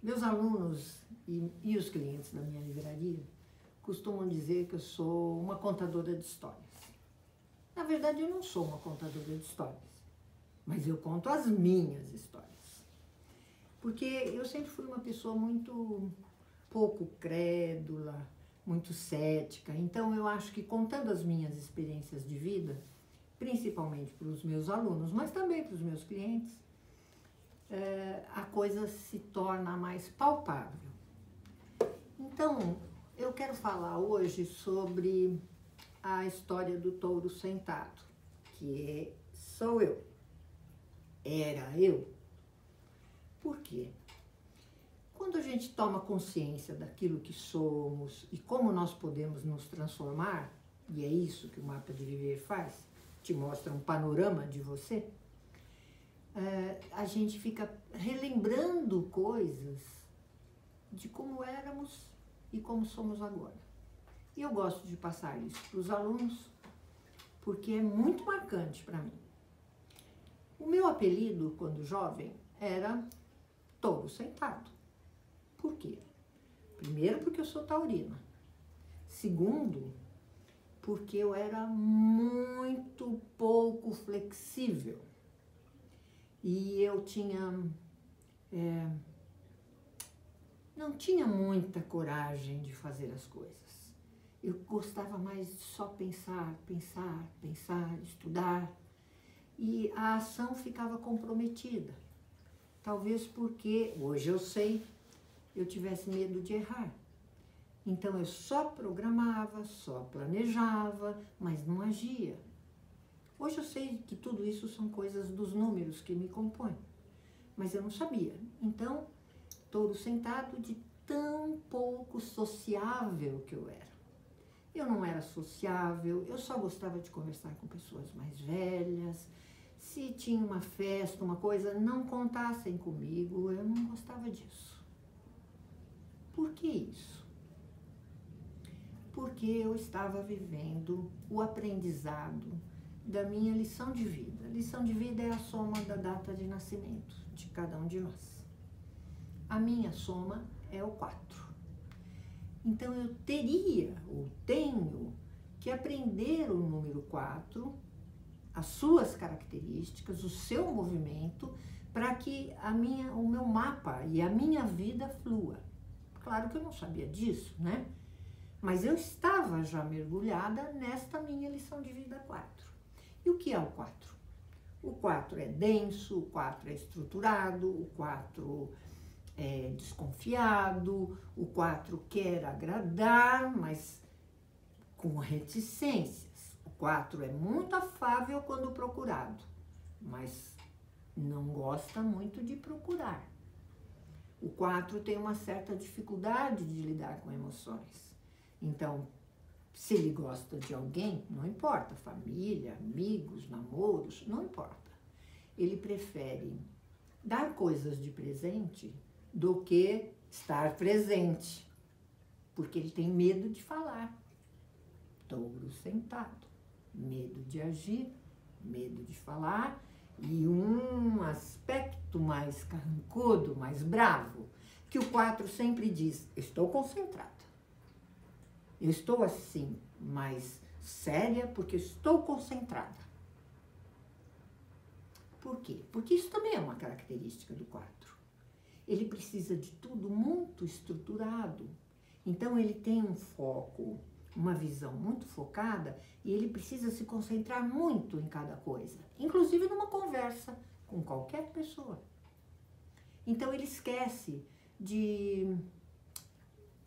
Meus alunos e os clientes da minha livraria costumam dizer que eu sou uma contadora de histórias. Na verdade, eu não sou uma contadora de histórias, mas eu conto as minhas histórias. Porque eu sempre fui uma pessoa muito pouco crédula, muito cética. Então, eu acho que contando as minhas experiências de vida, principalmente para os meus alunos, mas também para os meus clientes, a coisa se torna mais palpável. Então, eu quero falar hoje sobre a história do touro sentado, que sou eu, era eu. Por quê? Quando a gente toma consciência daquilo que somos e como nós podemos nos transformar, e é isso que o Mapa de Viver faz, te mostra um panorama de você, a gente fica relembrando coisas de como éramos e como somos agora. E eu gosto de passar isso para os alunos, porque é muito marcante para mim. O meu apelido, quando jovem, era touro sentado. Por quê? Primeiro, porque eu sou taurina. Segundo, porque eu era muito pouco flexível. E eu não tinha muita coragem de fazer as coisas. Eu gostava mais de só pensar, estudar. E a ação ficava comprometida. Talvez porque, hoje eu sei, eu tivesse medo de errar. Então eu só programava, só planejava, mas não agia. Hoje eu sei que tudo isso são coisas dos números que me compõem, mas eu não sabia. Então, touro sentado de tão pouco sociável que eu era. Eu não era sociável, eu só gostava de conversar com pessoas mais velhas. Se tinha uma festa, uma coisa, não contassem comigo, eu não gostava disso. Por que isso? Porque eu estava vivendo o aprendizado da minha lição de vida. A lição de vida é a soma da data de nascimento de cada um de nós. A minha soma é o 4. Então eu teria, ou tenho, que aprender o número 4, as suas características, o seu movimento, para que o meu mapa e a minha vida flua. Claro que eu não sabia disso, né? Mas eu estava já mergulhada nesta minha lição de vida 4. E o que é o 4? O 4 é denso, o 4 é estruturado, o 4 é desconfiado, o 4 quer agradar, mas com reticências. O 4 é muito afável quando procurado, mas não gosta muito de procurar. O 4 tem uma certa dificuldade de lidar com emoções. Então, se ele gosta de alguém, não importa, família, amigos, namoros, não importa. Ele prefere dar coisas de presente do que estar presente, porque ele tem medo de falar. Touro sentado, medo de agir, medo de falar, e um aspecto mais carrancudo, mais bravo, que o 4 sempre diz: estou concentrada. Eu estou assim, mais séria, porque estou concentrada. Por quê? Porque isso também é uma característica do 4. Ele precisa de tudo muito estruturado. Então, ele tem um foco, uma visão muito focada, e ele precisa se concentrar muito em cada coisa, inclusive numa conversa com qualquer pessoa. Então, ele esquece de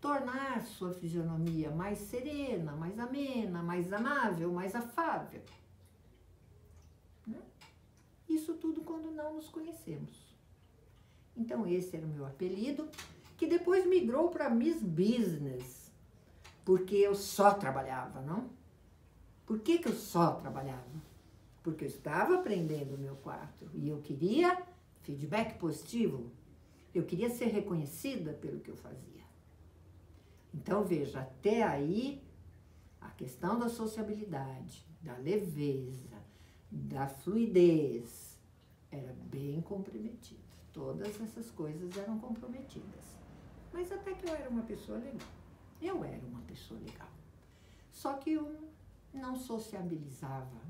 tornar sua fisionomia mais serena, mais amena, mais amável, mais afável. Né? Isso tudo quando não nos conhecemos. Então, esse era o meu apelido, que depois migrou para Miss Business, porque eu só trabalhava, não? Por que eu só trabalhava? Porque eu estava aprendendo o meu 4 e eu queria feedback positivo, eu queria ser reconhecida pelo que eu fazia. Então, veja, até aí, a questão da sociabilidade, da leveza, da fluidez, era bem comprometida. todas essas coisas eram comprometidas. Mas até que eu era uma pessoa legal. Eu era uma pessoa legal. Só que eu não sociabilizava,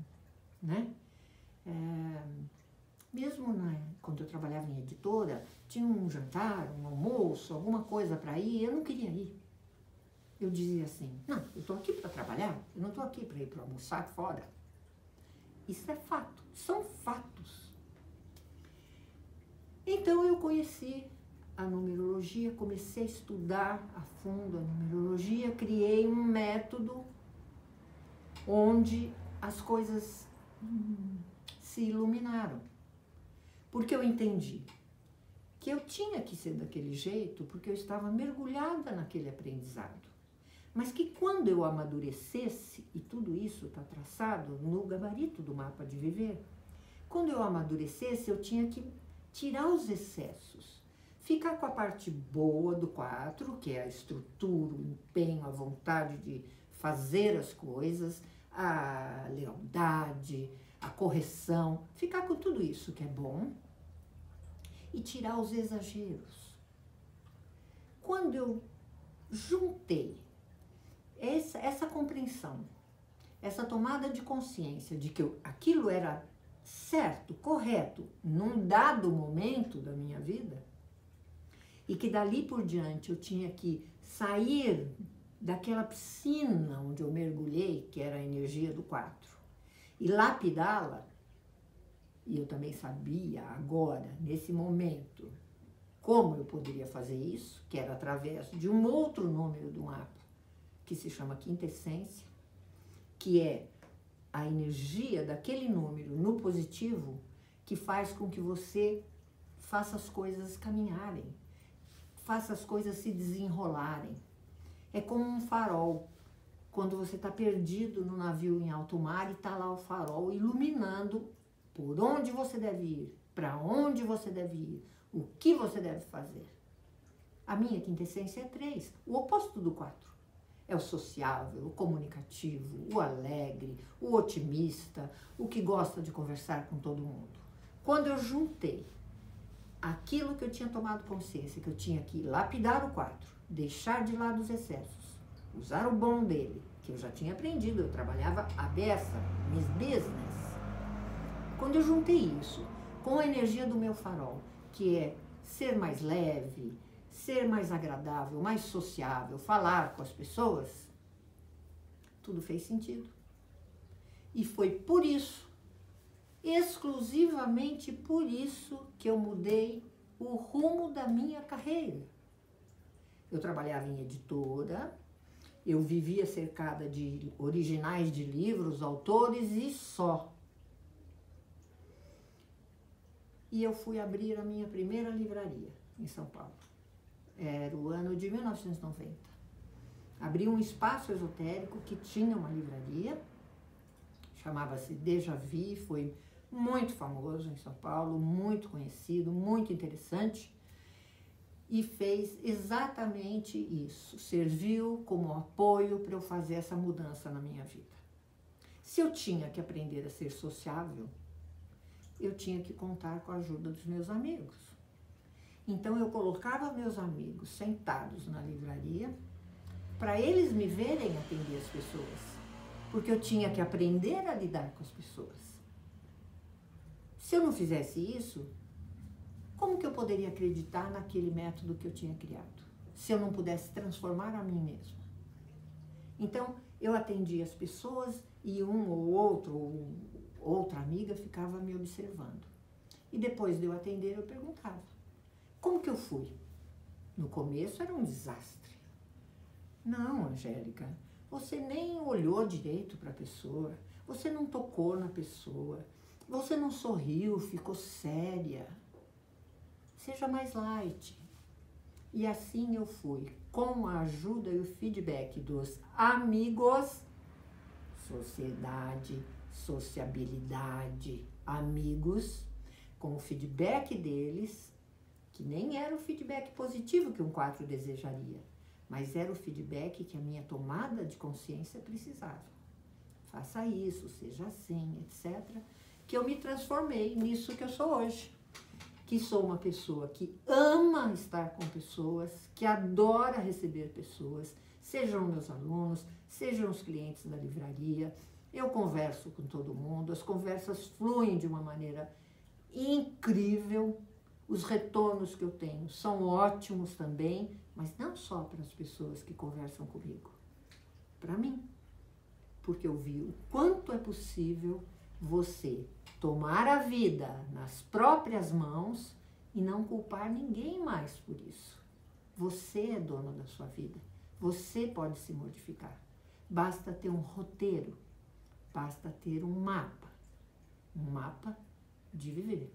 né? Mesmo quando eu trabalhava em editora, tinha um jantar, um almoço, alguma coisa para ir, eu não queria ir. Eu dizia assim, não, eu estou aqui para trabalhar, eu não estou aqui para ir para almoçar fora. Isso é fato, são fatos. Então eu conheci a numerologia, comecei a estudar a fundo a numerologia, criei um método onde as coisas se iluminaram. Porque eu entendi que eu tinha que ser daquele jeito porque eu estava mergulhada naquele aprendizado. Mas que quando eu amadurecesse, e tudo isso está traçado no gabarito do mapa de viver, quando eu amadurecesse, eu tinha que tirar os excessos, ficar com a parte boa do 4, que é a estrutura, o empenho, a vontade de fazer as coisas, a lealdade, a correção, ficar com tudo isso que é bom e tirar os exageros. Quando eu juntei essa compreensão, essa tomada de consciência de que aquilo era certo, correto, num dado momento da minha vida, e que dali por diante eu tinha que sair daquela piscina onde eu mergulhei, que era a energia do 4, e lapidá-la, e eu também sabia agora, nesse momento, como eu poderia fazer isso, que era através de um outro número do mapa, que se chama quinta essência, que é a energia daquele número no positivo, que faz com que você faça as coisas caminharem, faça as coisas se desenrolarem. É como um farol, quando você está perdido no navio em alto mar e está lá o farol iluminando por onde você deve ir, para onde você deve ir, o que você deve fazer. A minha quinta essência é 3, o oposto do 4. É o sociável, o comunicativo, o alegre, o otimista, o que gosta de conversar com todo mundo. Quando eu juntei aquilo que eu tinha tomado consciência, que eu tinha que lapidar o 4, deixar de lado os excessos, usar o bom dele, que eu já tinha aprendido, eu trabalhava a beça, mis business. Quando eu juntei isso com a energia do meu farol, que é ser mais leve, ser mais agradável, mais sociável, falar com as pessoas, tudo fez sentido. E foi por isso, exclusivamente por isso, que eu mudei o rumo da minha carreira. Eu trabalhava em editora, eu vivia cercada de originais de livros, autores e só. E eu fui abrir a minha primeira livraria em São Paulo. Era o ano de 1990. Abri um espaço esotérico que tinha uma livraria, chamava-se Déjà Vu, foi muito famoso em São Paulo, muito conhecido, muito interessante, e fez exatamente isso, serviu como apoio para eu fazer essa mudança na minha vida. Se eu tinha que aprender a ser sociável, eu tinha que contar com a ajuda dos meus amigos. Então eu colocava meus amigos sentados na livraria para eles me verem atender as pessoas, porque eu tinha que aprender a lidar com as pessoas. Se eu não fizesse isso, como que eu poderia acreditar naquele método que eu tinha criado, se eu não pudesse transformar a mim mesma? Então eu atendia as pessoas e um ou outro, ou outra amiga ficava me observando. E depois de eu atender, eu perguntava, como que eu fui? No começo era um desastre. Não, Angélica, você nem olhou direito para a pessoa, você não tocou na pessoa, você não sorriu, ficou séria. Seja mais light. E assim eu fui, com a ajuda e o feedback dos amigos, sociedade, sociabilidade, amigos, com o feedback deles, que nem era o feedback positivo que um 4 desejaria, mas era o feedback que a minha tomada de consciência precisava. Faça isso, seja assim, etc. Que eu me transformei nisso que eu sou hoje, que sou uma pessoa que ama estar com pessoas, que adora receber pessoas, sejam meus alunos, sejam os clientes da livraria. Eu converso com todo mundo, as conversas fluem de uma maneira incrível, os retornos que eu tenho são ótimos também, mas não só para as pessoas que conversam comigo, para mim, porque eu vi o quanto é possível você tomar a vida nas próprias mãos e não culpar ninguém mais por isso. Você é dono da sua vida, você pode se modificar. Basta ter um roteiro, basta ter um mapa de viver.